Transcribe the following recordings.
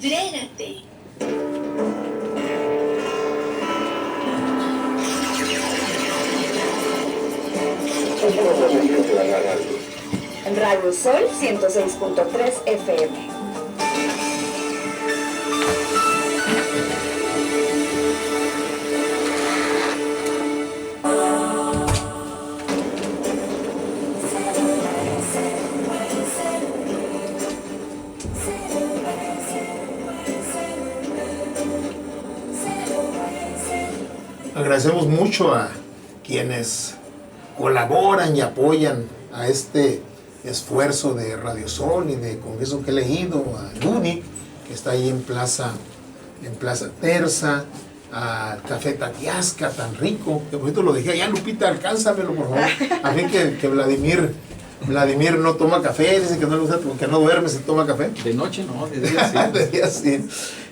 Librérate. En Radio Sol 106.3 FM. Agradecemos mucho a quienes colaboran y apoyan a este esfuerzo de Radio Sol y de Congreso que he leído, a Luni, que está ahí en Plaza Terza, al Café Tatiasca, tan rico, que por cierto lo dejé allá, Lupita, alcánzamelo por favor, a fin que Vladimir no toma café, dice que no le gusta porque no duerme si toma café. De noche no, de día sí. De día sí.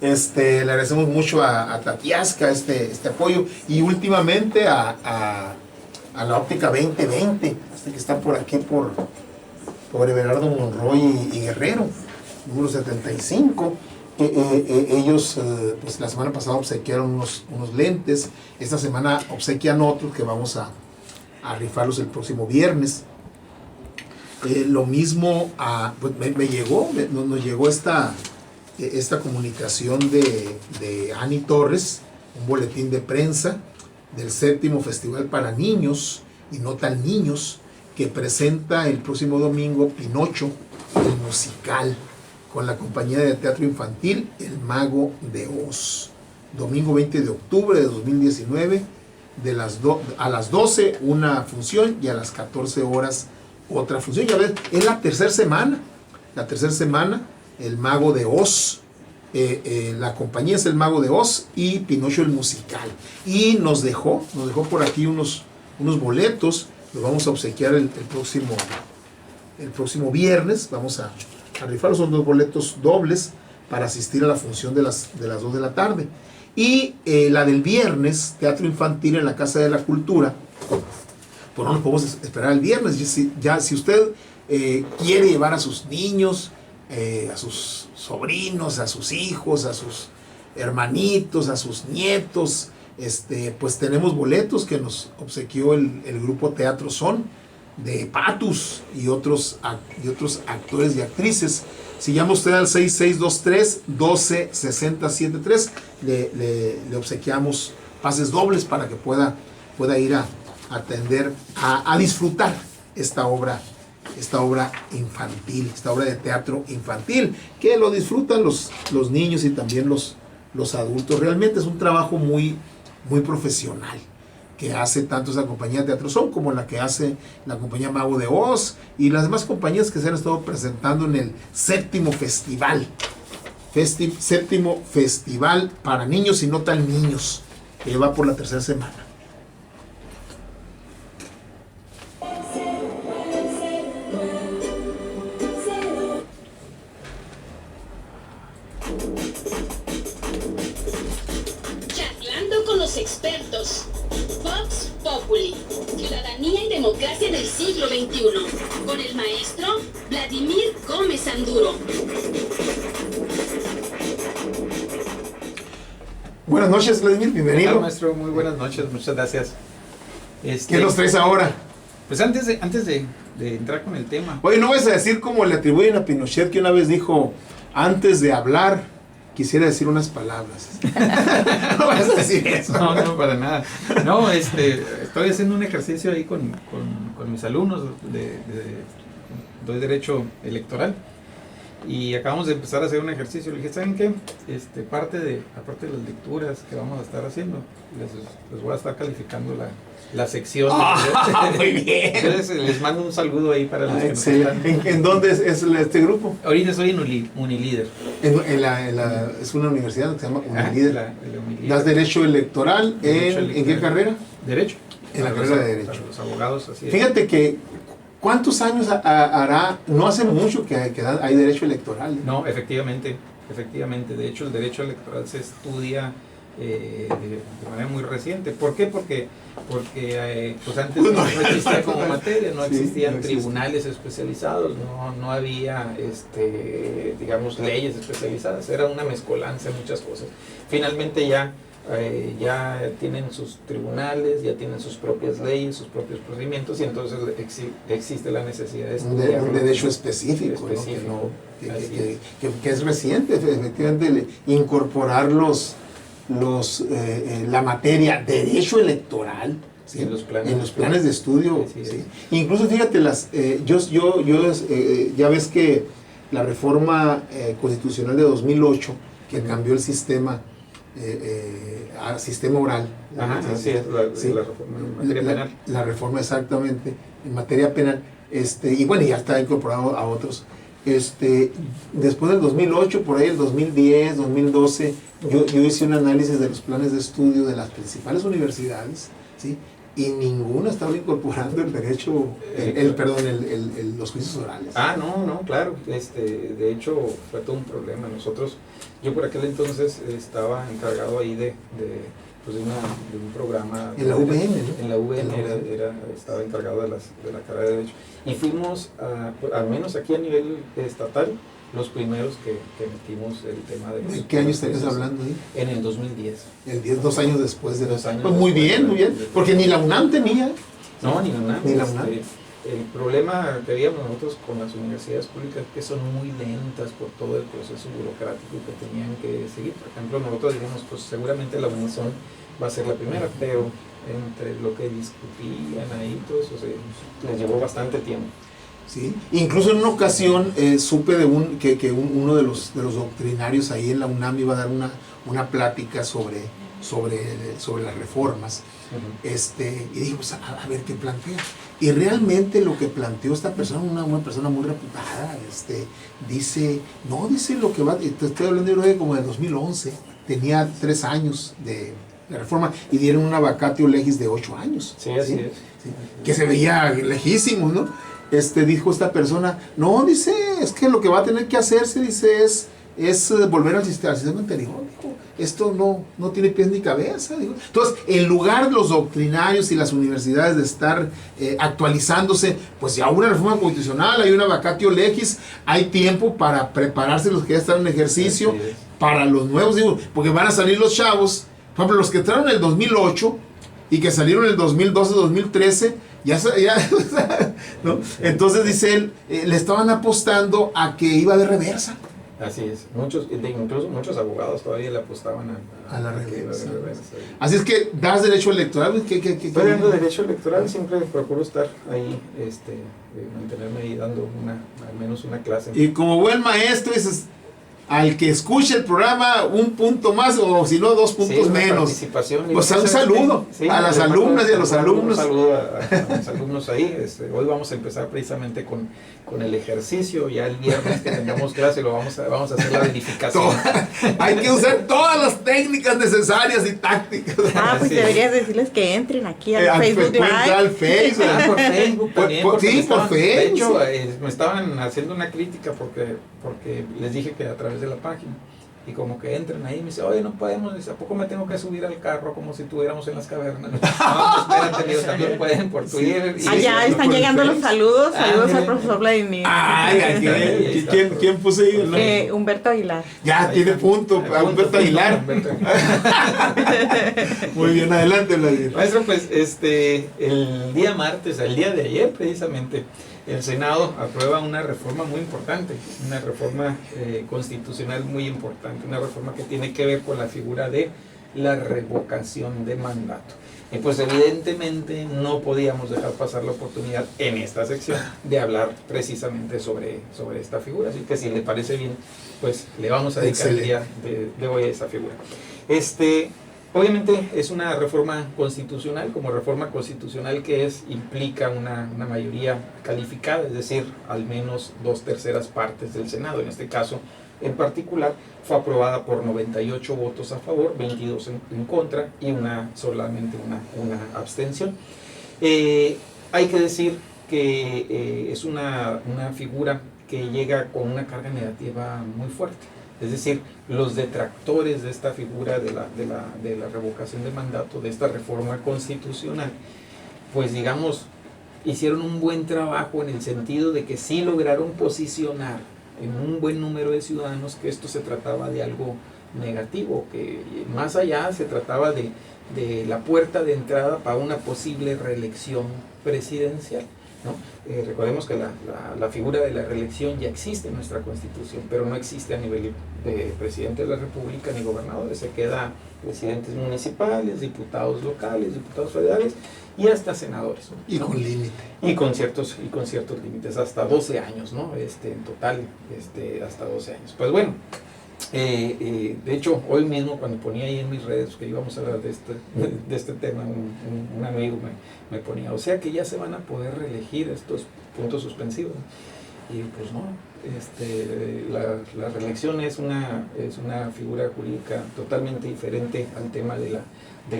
Le agradecemos mucho a Tatiasca este apoyo y últimamente a la Óptica 2020, que está por aquí por Everardo Monroy y Guerrero, número 75. Ellos pues la semana pasada obsequiaron unos lentes, esta semana obsequian otros que vamos a rifarlos el próximo viernes. Lo mismo pues nos llegó esta comunicación de Ani Torres, un boletín de prensa del 7º Festival para Niños y No Tan Niños, que presenta el próximo domingo Pinocho, el musical, con la compañía de teatro infantil El Mago de Oz. Domingo 20 de octubre de 2019, a las 12 una función y a las 14 horas otra función. Ya ves, es la tercera semana, El Mago de Oz. La compañía es El Mago de Oz y Pinocho el musical. Y nos dejó por aquí unos boletos. Los vamos a obsequiar el próximo viernes. Vamos a rifarlos. Son 2 boletos dobles para asistir a la función de las 2 de la tarde. Y la del viernes, teatro infantil en la Casa de la Cultura. Pues no nos podemos esperar el viernes. Si usted quiere llevar a sus niños, a sus sobrinos, a sus hijos, a sus hermanitos, a sus nietos, pues tenemos boletos que nos obsequió el grupo Teatro Son de Patus y otros actores y actrices. Si llama usted al 6623-126073, le obsequiamos pases dobles para que pueda ir a atender, a disfrutar esta obra infantil, esta obra de teatro infantil, que lo disfrutan los niños y también los adultos. Realmente es un trabajo muy, muy profesional que hace tanto esa compañía de Teatro Son como la que hace la compañía Mago de Oz y las demás compañías que se han estado presentando en el 7º festival. 7º Festival para Niños y No Tan Niños, que va por la tercera semana. Expertos. Vox Populi. Ciudadanía y democracia del siglo XXI. Con el maestro Vladimir Gómez Anduro. Buenas noches, Vladimir, bienvenido. Hola, maestro, muy buenas noches, muchas gracias. ¿Qué nos traes ahora? Pues antes de entrar con el tema. Oye, no vas a decir como le atribuyen a Pinochet, que una vez dijo, antes de hablar, quisiera decir unas palabras. No vas a decir eso. No, para nada. No, estoy haciendo un ejercicio ahí con mis alumnos doy derecho electoral y acabamos de empezar a hacer un ejercicio. Le dije, ¿saben qué? Aparte de las lecturas que vamos a estar haciendo, les voy a estar calificando la sección. Muy bien. Entonces les mando un saludo ahí para los que nos están. ¿En dónde es este grupo? Ahorita estoy en Unilíder. Es una universidad que se llama Unilíder. La Unilíder. ¿Das derecho electoral en qué carrera? Derecho. En la carrera de Derecho. Para los abogados, así es. Fíjate que, ¿cuántos años hará? No hace mucho que hay derecho electoral. No, efectivamente. De hecho, el derecho electoral se estudia de manera muy reciente. ¿Por qué? Porque pues antes no existía como materia, no existían tribunales especializados, no había digamos leyes especializadas, era una mezcolanza de muchas cosas. Finalmente ya tienen sus tribunales, ya tienen sus propias leyes, sus propios procedimientos, y entonces existe la necesidad de estudiar un derecho específico, ¿no? Que es reciente, efectivamente, incorporar la materia derecho electoral, ¿sí? En los planes de estudio. Sí. Incluso fíjate, ya ves que la reforma constitucional de 2008, que cambió el sistema al sistema oral. Así es, la reforma en materia penal. La reforma, exactamente, en materia penal. Y bueno, ya está incorporado a otros. Después del 2008, por ahí el 2010, 2012, yo hice un análisis de los planes de estudio de las principales universidades, ¿sí? Y ninguna estaba incorporando el derecho, los juicios orales. No, claro. De hecho, fue todo un problema. Yo por aquel entonces estaba encargado ahí de un programa. En la UVM, ¿no? En la UVM estaba encargado de la carrera de Derecho. Y fuimos, al menos aquí a nivel estatal, los primeros que metimos el tema de los... ¿De qué año estarías hablando ahí? En el 2010. 2 años después de... 2 años pues muy bien, porque ni la UNAM tenía. No, ni la UNAM. El problema que veíamos nosotros con las universidades públicas es que son muy lentas por todo el proceso burocrático que tenían que seguir. Por ejemplo, nosotros dijimos, pues seguramente la UNISON va a ser la primera, pero entre lo que discutían ahí, todo eso les llevó bastante tiempo. Sí, incluso en una ocasión supe de que uno de los doctrinarios ahí en la UNAM iba a dar una plática sobre las reformas. Y dije, pues a ver qué plantea. Y realmente lo que planteó esta persona, una persona muy reputada, dice lo que va, te estoy hablando yo creo que como de 2011, tenía 3 años de la reforma y dieron una vacatio legis de 8 años. Sí, así es. ¿Sí? Que se veía lejísimo, ¿no? Dijo esta persona, no, dice, es que lo que va a tener que hacerse, dice, es volver al sistema anterior, dijo. Esto no tiene pies ni cabeza, digo. Entonces, en lugar de los doctrinarios y las universidades de estar actualizándose, pues ya hubo una reforma constitucional, hay una vacatio legis, hay tiempo para prepararse los que ya están en ejercicio, para los nuevos, digo, porque van a salir los chavos, por ejemplo, los que entraron en el 2008 y que salieron en el 2012, 2013, ya ¿no? Entonces, dice él, le estaban apostando a que iba a haber reversa. Así es, incluso muchos abogados todavía le apostaban a la reversa. Así es que das derecho electoral. Estoy dando derecho electoral, siempre procuro estar ahí, mantenerme ahí dando al menos una clase. Y como buen maestro dices, al que escuche el programa, 1 punto más, o si no, 2 puntos menos. Pues un saludo a las alumnas y a los alumnos. Un saludo a los alumnos ahí. Hoy vamos a empezar precisamente con el ejercicio. Ya el viernes que tengamos clase vamos a hacer la verificación. Hay que usar todas las técnicas necesarias y tácticas. Pues deberías decirles que entren aquí al Facebook Live. Al Facebook. Por Facebook también. Por Facebook. De hecho, me estaban haciendo una crítica porque les dije que a través de la página, y como que entran ahí y me dice, oye, no podemos, ¿a poco me tengo que subir al carro como si estuviéramos en las cavernas? No, espérate, ellos también pueden por Twitter. Allá están llegando los saludos al profesor Vladimir. ¿Quién puso ahí? Humberto Aguilar. Ya tiene punto, Humberto Aguilar. Muy bien, adelante, Vladimir. Maestro, pues el día martes, el día de ayer precisamente, el Senado aprueba una reforma muy importante, una reforma constitucional muy importante, una reforma que tiene que ver con la figura de la revocación de mandato. Y pues evidentemente no podíamos dejar pasar la oportunidad en esta sección de hablar precisamente sobre esta figura. Así que si le parece bien, pues le vamos a dedicar el día de hoy a esa figura. Obviamente es una reforma constitucional, como reforma constitucional que implica una mayoría calificada, es decir, al menos 2/3 partes del Senado. En este caso, en particular, fue aprobada por 98 votos a favor, 22 en contra y solamente una abstención. Hay que decir que es una figura que llega con una carga negativa muy fuerte. Es decir, los detractores de esta figura de la revocación de mandato, de esta reforma constitucional, pues digamos, hicieron un buen trabajo en el sentido de que sí lograron posicionar en un buen número de ciudadanos que esto se trataba de algo negativo, que más allá se trataba de la puerta de entrada para una posible reelección presidencial, ¿no? Recordemos que la figura de la reelección ya existe en nuestra Constitución, pero no existe a nivel de presidente de la República ni gobernadores. Se queda presidentes municipales, diputados locales, diputados federales y hasta senadores, ¿no? Y con límite. Y con ciertos límites, hasta 12 años, ¿no? En total, hasta 12 años. Pues bueno, de hecho, hoy mismo cuando ponía ahí en mis redes que íbamos a hablar de este tema, un amigo me ponía, o sea que ya se van a poder reelegir estos puntos suspensivos. Y pues no, la reelección es una figura jurídica totalmente diferente al tema de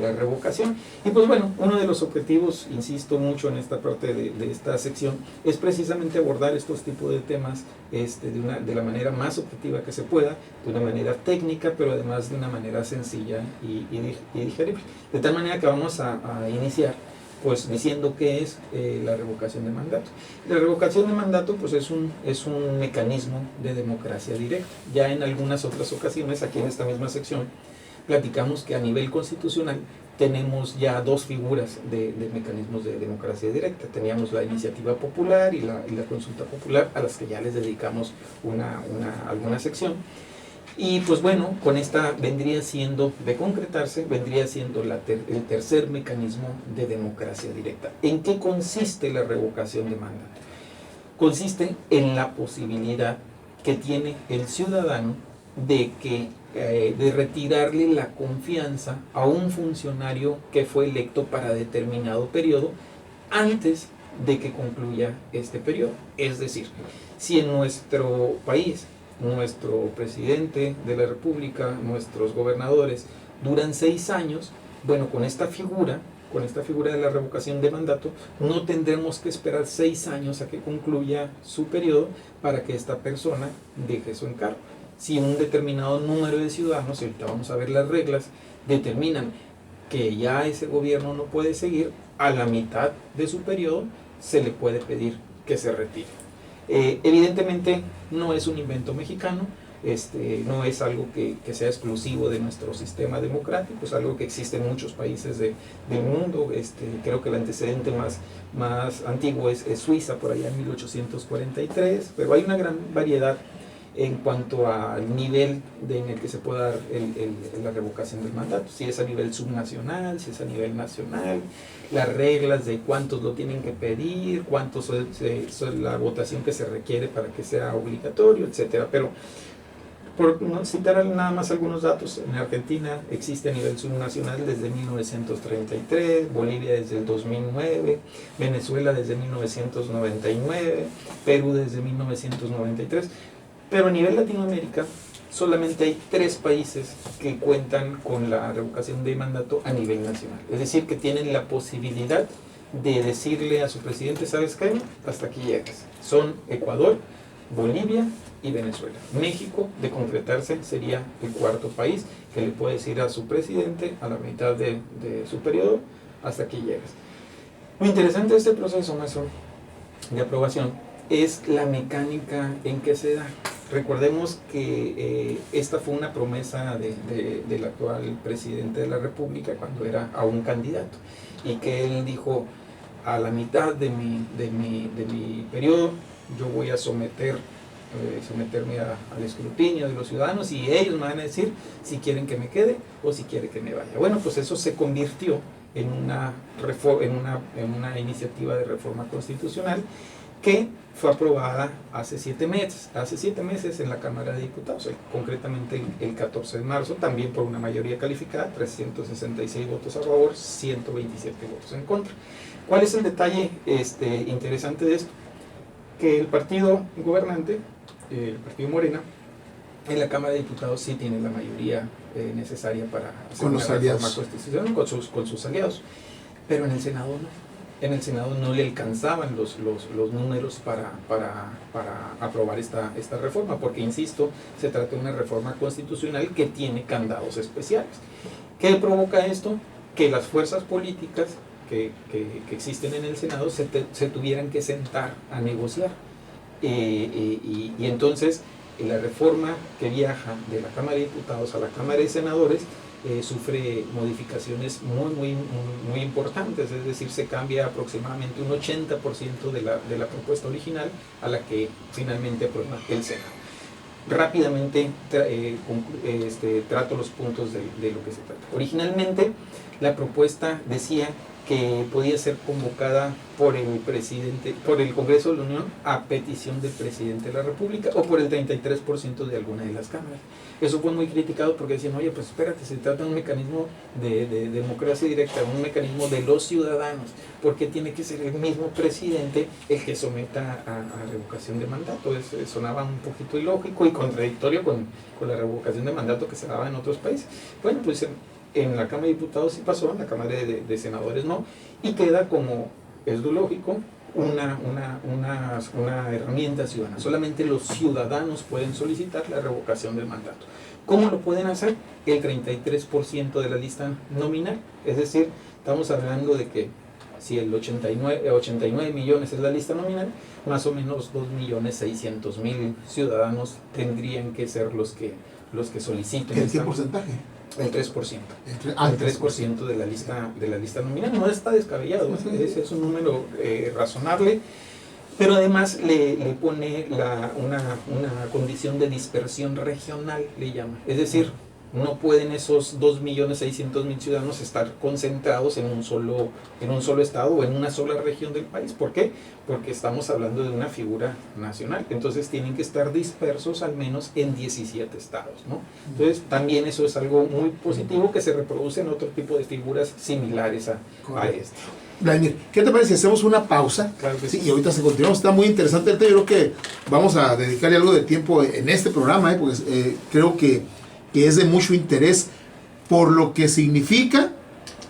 la revocación. Y pues bueno, uno de los objetivos, insisto mucho en esta parte de esta sección, es precisamente abordar estos tipos de temas de la manera más objetiva que se pueda, de una manera técnica, pero además de una manera sencilla y digerible. De tal manera que vamos a iniciar pues diciendo qué es la revocación de mandato. La revocación de mandato pues es un mecanismo de democracia directa. Ya en algunas otras ocasiones, aquí en esta misma sección, platicamos que a nivel constitucional tenemos ya dos figuras de mecanismos de democracia directa. Teníamos la iniciativa popular y la consulta popular, a las que ya les dedicamos alguna sección. Y pues bueno, con esta vendría siendo, de concretarse, vendría siendo el tercer mecanismo de democracia directa. ¿En qué consiste la revocación de mandato? Consiste en la posibilidad que tiene el ciudadano de retirarle la confianza a un funcionario que fue electo para determinado periodo antes de que concluya este periodo. Es decir, si en nuestro país nuestro presidente de la República, nuestros gobernadores duran 6 años, bueno, con esta figura de la revocación de mandato, no tendremos que esperar 6 años a que concluya su periodo para que esta persona deje su encargo. Si un determinado número de ciudadanos, y ahorita vamos a ver las reglas, determinan que ya ese gobierno no puede seguir, a la mitad de su periodo se le puede pedir que se retire. Evidentemente no es un invento mexicano, no es algo que sea exclusivo de nuestro sistema democrático, es algo que existe en muchos países del mundo. Creo que el antecedente más antiguo es Suiza, por allá en 1843, pero hay una gran variedad en cuanto al nivel en el que se puede dar la revocación del mandato, si es a nivel subnacional, si es a nivel nacional, las reglas de cuántos lo tienen que pedir, cuántos es la votación que se requiere para que sea obligatorio, etcétera. Pero por citar nada más algunos datos, en Argentina existe a nivel subnacional desde 1933, Bolivia desde el 2009, Venezuela desde 1999, Perú desde 1993, pero a nivel Latinoamérica solamente hay 3 países que cuentan con la revocación de mandato a nivel nacional. Es decir, que tienen la posibilidad de decirle a su presidente, ¿sabes qué? Hasta aquí llegas. Son Ecuador, Bolivia y Venezuela. México, de concretarse, sería el 4.º país que le puede decir a su presidente a la mitad de su periodo, hasta aquí llegas. Lo interesante de este proceso, maestro, de aprobación, es la mecánica en que se da. Recordemos que esta fue una promesa del actual presidente de la República cuando era aún candidato, y que él dijo: a la mitad de mi periodo yo voy a someterme al escrutinio de los ciudadanos y ellos me van a decir si quieren que me quede o si quieren que me vaya. Bueno, pues eso se convirtió en una iniciativa de reforma constitucional que fue aprobada hace 7 meses. Hace 7 meses en la Cámara de Diputados, concretamente el 14 de marzo, también por una mayoría calificada, 366 votos a favor, 127 votos en contra. ¿Cuál es el detalle interesante de esto? Que el partido gobernante, el partido Morena, en la Cámara de Diputados sí tiene la mayoría necesaria para hacer una reforma constitucional con sus aliados, pero en el Senado no. en el Senado no le alcanzaban los números para aprobar esta reforma, porque, insisto, se trata de una reforma constitucional que tiene candados especiales. ¿Qué provoca esto? Que las fuerzas políticas que existen en el Senado se tuvieran que sentar a negociar. Y entonces la reforma que viaja de la Cámara de Diputados a la Cámara de Senadores sufre modificaciones muy importantes, es decir, se cambia aproximadamente un 80% de la propuesta original a la que finalmente aprueba el Senado. Rápidamente trato los puntos de lo que se trata. Originalmente la propuesta decía que podía ser convocada por el Congreso de la Unión a petición del presidente de la República o por el 33% de alguna de las cámaras. Eso fue muy criticado porque decían, oye, pues espérate, se trata de un mecanismo de democracia directa, un mecanismo de los ciudadanos, ¿por qué tiene que ser el mismo presidente el que someta a revocación de mandato? Sonaba un poquito ilógico y contradictorio con la revocación de mandato que se daba en otros países. Bueno, pues en la Cámara de Diputados sí pasó, en la Cámara de Senadores no, y queda como, es lo lógico, una herramienta ciudadana. Solamente los ciudadanos pueden solicitar la revocación del mandato. ¿Cómo lo pueden hacer? El 33% de la lista nominal, es decir, estamos hablando de que si el 89 millones es la lista nominal, más o menos 2.600.000 ciudadanos tendrían que ser los que soliciten. ¿En qué porcentaje? El 3%. El 3% de la lista nominal. No está descabellado, es un número razonable, pero además le pone una condición de dispersión regional, le llama. Es decir, no pueden esos 2.600.000 ciudadanos estar concentrados en un solo estado o en una sola región del país. ¿Por qué? Porque estamos hablando de una figura nacional. Entonces tienen que estar dispersos al menos en 17 estados, ¿no? Entonces también eso es algo muy positivo que se reproduce en otro tipo de figuras similares a esta. Vladimir, ¿qué te parece si hacemos una pausa? Claro que sí. Y ahorita continuamos, está muy interesante. Yo creo que vamos a dedicarle algo de tiempo en este programa, porque creo que es de mucho interés por lo que significa,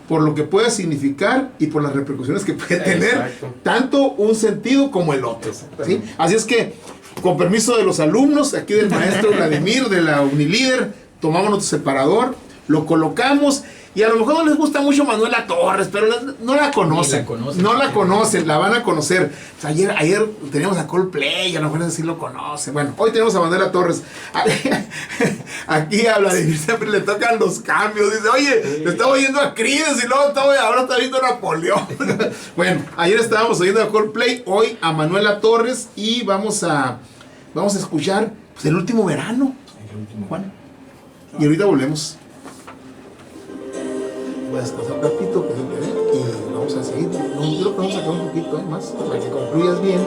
por lo que puede significar y por las repercusiones que puede tener. Exacto. Tanto un sentido como el otro, ¿sí? Así es que, con permiso de los alumnos, aquí del maestro Vladimir, de la Unilíder, tomamos nuestro separador, lo colocamos. Y a lo mejor no les gusta mucho Manuela Torres, pero no la conocen. No la conocen, la van a conocer. O sea, ayer teníamos a Coldplay, a lo mejor sí lo conocen. Bueno, hoy tenemos a Manuela Torres. Aquí a Vladimir siempre le tocan los cambios. Dice, oye, le estaba oyendo a Creedence y luego ahora está viendo a Napoleón. Bueno, ayer estábamos oyendo a Coldplay, hoy a Manuela Torres y vamos a escuchar pues, El Último Verano. Juan. Y ahorita volvemos. Voy a descansar un ratito y vamos a seguir. Yo lo podemos sacar un poquito más para que concluyas bien.